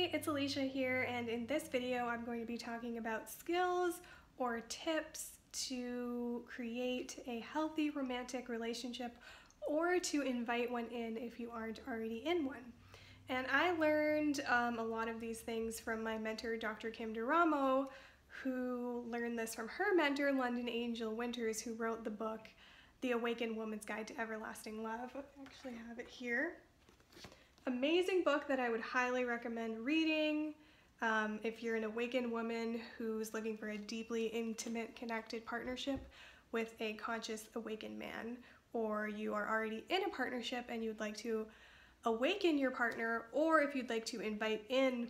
Hey, it's Alisha here, and in this video I'm going to be talking about skills or tips to create a healthy romantic relationship or to invite one in if you aren't already in one. And I learned a lot of these things from my mentor, Dr. Kim Duramo, who learned this from her mentor, Londin Angel Winters, who wrote the book, The Awakened Woman's Guide to Everlasting Love. I actually have it here. Amazing book that I would highly recommend reading if you're an awakened woman who's looking for a deeply intimate, connected partnership with a conscious, awakened man, or you are already in a partnership and you'd like to awaken your partner, or if you'd like to invite in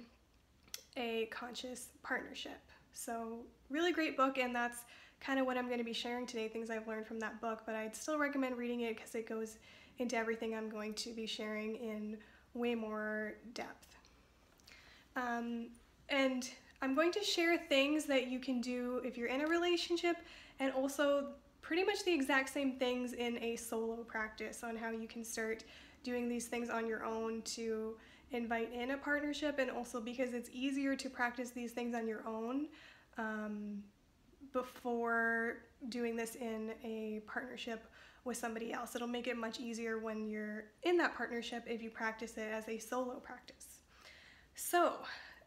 a conscious partnership. So really great book, and that's kind of what I'm going to be sharing today, things I've learned from that book, but I'd still recommend reading it because it goes into everything I'm going to be sharing in way more depth. And I'm going to share things that you can do if you're in a relationship, and also pretty much the exact same things in a solo practice on how you can start doing these things on your own to invite in a partnership, and also because it's easier to practice these things on your own before doing this in a partnership with somebody else. It'll make it much easier when you're in that partnership if you practice it as a solo practice. So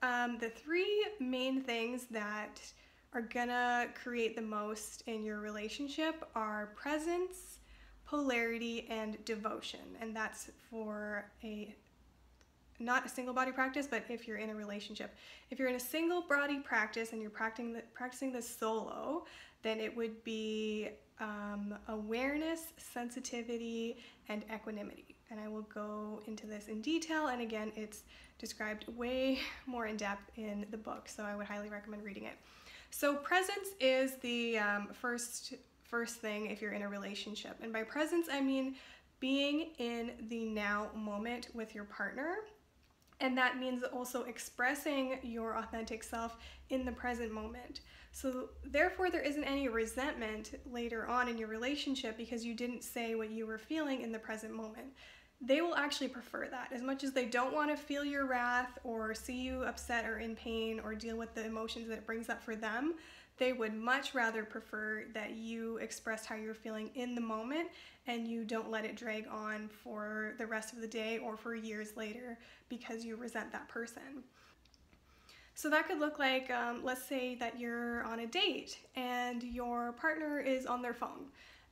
the three main things that are gonna create the most in your relationship are presence, polarity, and devotion. And that's for not a single body practice, but if you're in a relationship. If you're in a single body practice and you're practicing this solo, then it would be awareness, sensitivity, and equanimity. And I will go into this in detail, and again, it's described way more in depth in the book, so I would highly recommend reading it. So presence is the first thing if you're in a relationship. And by presence, I mean being in the now moment with your partner. And that means also expressing your authentic self in the present moment. So therefore, there isn't any resentment later on in your relationship because you didn't say what you were feeling in the present moment. They will actually prefer that. As much as they don't want to feel your wrath or see you upset or in pain or deal with the emotions that it brings up for them, they would much rather prefer that you express how you're feeling in the moment and you don't let it drag on for the rest of the day or for years later because you resent that person. So that could look like, let's say that you're on a date and your partner is on their phone,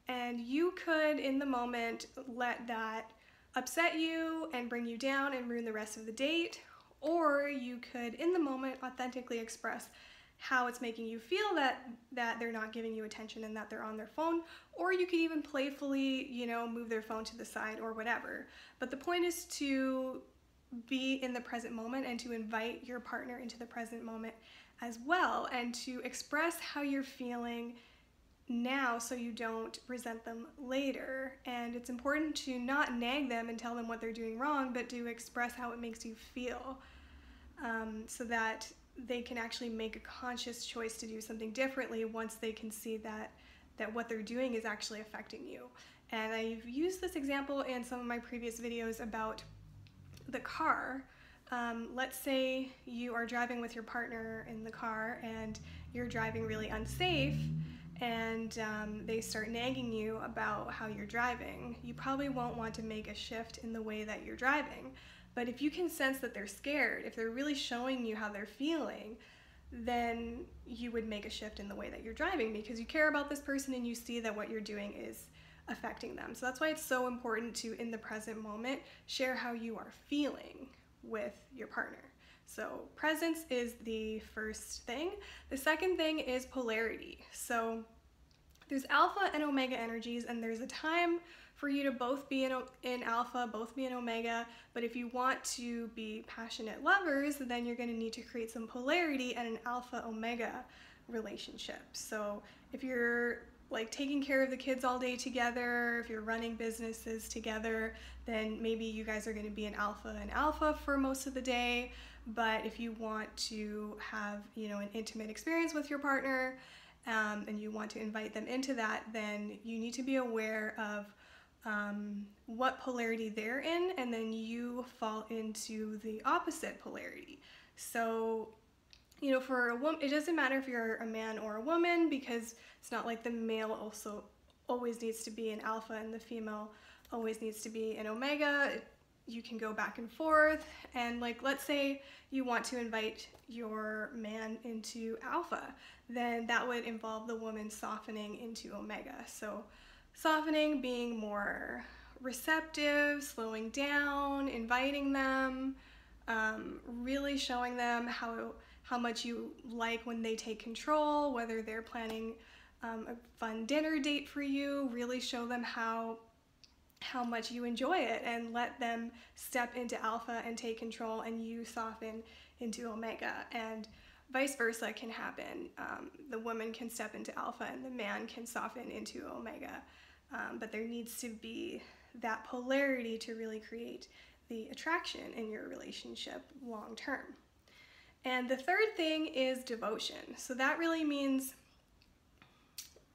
and you could in the moment let that upset you and bring you down and ruin the rest of the date, or you could in the moment authentically express how it's making you feel that they're not giving you attention and that they're on their phone, or you could even playfully, move their phone to the side or whatever. But the point is to be in the present moment and to invite your partner into the present moment as well, and to express how you're feeling now so you don't resent them later. And it's important to not nag them and tell them what they're doing wrong, but to express how it makes you feel, so that they can actually make a conscious choice to do something differently once they can see that what they're doing is actually affecting you. And I've used this example in some of my previous videos about the car. Let's say you are driving with your partner in the car and you're driving really unsafe, and they start nagging you about how you're driving. You probably won't want to make a shift in the way that you're driving. But if you can sense that they're scared, if they're really showing you how they're feeling, then you would make a shift in the way that you're driving because you care about this person and you see that what you're doing is affecting them. So that's why it's so important to, in the present moment, share how you are feeling with your partner. So presence is the first thing. The second thing is polarity. So there's alpha and omega energies, and there's a time for you to both be in alpha, both be in omega. But if you want to be passionate lovers, then you're going to need to create some polarity and an alpha omega relationship. So if you're like taking care of the kids all day together, if you're running businesses together, then maybe you guys are going to be an alpha and alpha for most of the day. But if you want to have, an intimate experience with your partner, and you want to invite them into that, then you need to be aware of what polarity they're in, and then you fall into the opposite polarity. So, you know, for a woman, it doesn't matter if you're a man or a woman, because it's not like the male also always needs to be an alpha and the female always needs to be an omega. You can go back and forth, and like, let's say you want to invite your man into alpha, then that would involve the woman softening into omega. So softening, being more receptive, slowing down, inviting them, really showing them how much you like when they take control, whether they're planning a fun dinner date for you. Really show them how much you enjoy it, and let them step into alpha and take control, and you soften into omega. And vice versa can happen. The woman can step into alpha and the man can soften into omega. But there needs to be that polarity to really create the attraction in your relationship long term. And the third thing is devotion. So that really means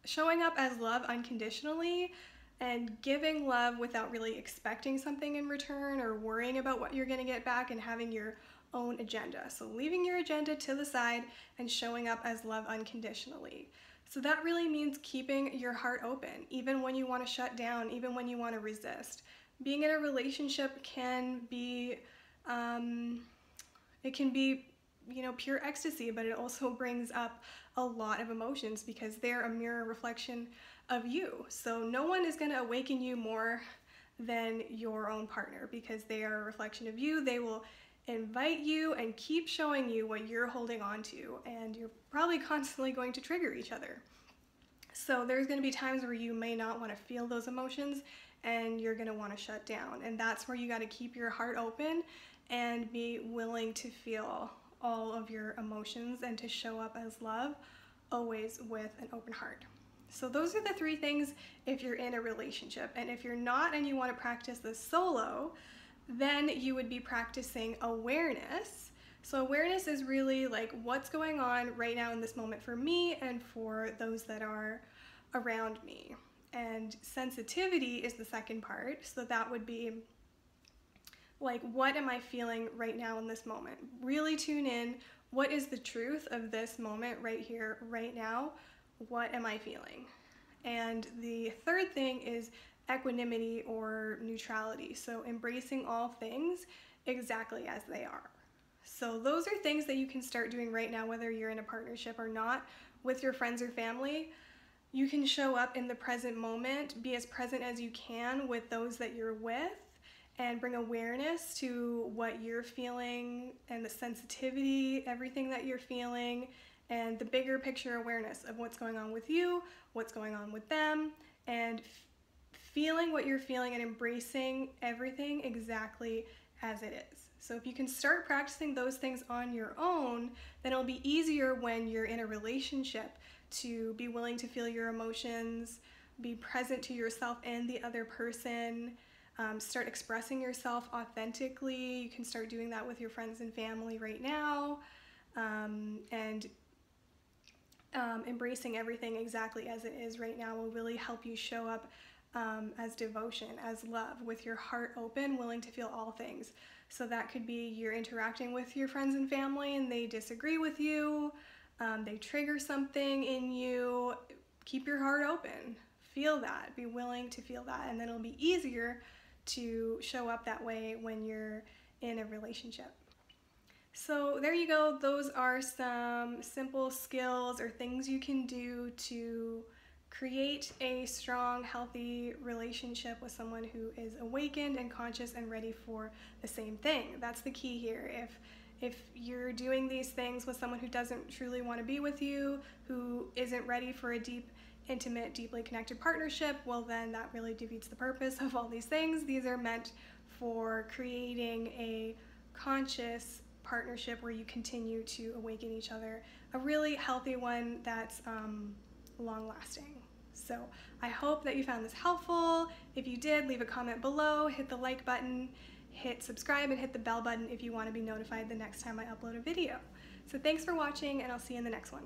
showing up as love unconditionally and giving love without really expecting something in return or worrying about what you're going to get back, and having your own agenda. So leaving your agenda to the side and showing up as love unconditionally. So that really means keeping your heart open, even when you want to shut down, even when you want to resist. Being in a relationship can be, it can be, you know, pure ecstasy, but it also brings up a lot of emotions because they're a mirror reflection of you. So no one is going to awaken you more than your own partner, because they are a reflection of you. They will invite you and keep showing you what you're holding on to, and you're probably constantly going to trigger each other. So there's going to be times where you may not want to feel those emotions and you're going to want to shut down, and that's where you got to keep your heart open and be willing to feel all of your emotions and to show up as love, always with an open heart. So those are the three things if you're in a relationship. And if you're not and you want to practice this solo, then you would be practicing awareness. So awareness is really like what's going on right now in this moment for me and for those that are around me. And sensitivity is the second part. So that would be like, what am I feeling right now in this moment? Really tune in. What is the truth of this moment right here, right now? What am I feeling? And the third thing is equanimity or neutrality. So embracing all things exactly as they are. So those are things that you can start doing right now, whether you're in a partnership or not, with your friends or family. You can show up in the present moment, be as present as you can with those that you're with, and bring awareness to what you're feeling and the sensitivity, everything that you're feeling, and the bigger picture awareness of what's going on with you, what's going on with them, and feeling what you're feeling and embracing everything exactly as it is. So if you can start practicing those things on your own, then it'll be easier when you're in a relationship to be willing to feel your emotions, be present to yourself and the other person, start expressing yourself authentically. You can start doing that with your friends and family right now, and embracing everything exactly as it is right now will really help you show up as devotion, as love, with your heart open, willing to feel all things. So that could be you're interacting with your friends and family and they disagree with you, they trigger something in you. Keep your heart open, feel that, be willing to feel that, and then it'll be easier to show up that way when you're in a relationship. So there you go. Those are some simple skills or things you can do to create a strong, healthy relationship with someone who is awakened and conscious and ready for the same thing. That's the key here. If you're doing these things with someone who doesn't truly want to be with you, who isn't ready for a deep, intimate, deeply connected partnership, well then that really defeats the purpose of all these things. These are meant for creating a conscious partnership where you continue to awaken each other, a really healthy one that's long-lasting. So I hope that you found this helpful. If you did, leave a comment below, hit the like button, hit subscribe, and hit the bell button if you want to be notified the next time I upload a video. So thanks for watching, and I'll see you in the next one.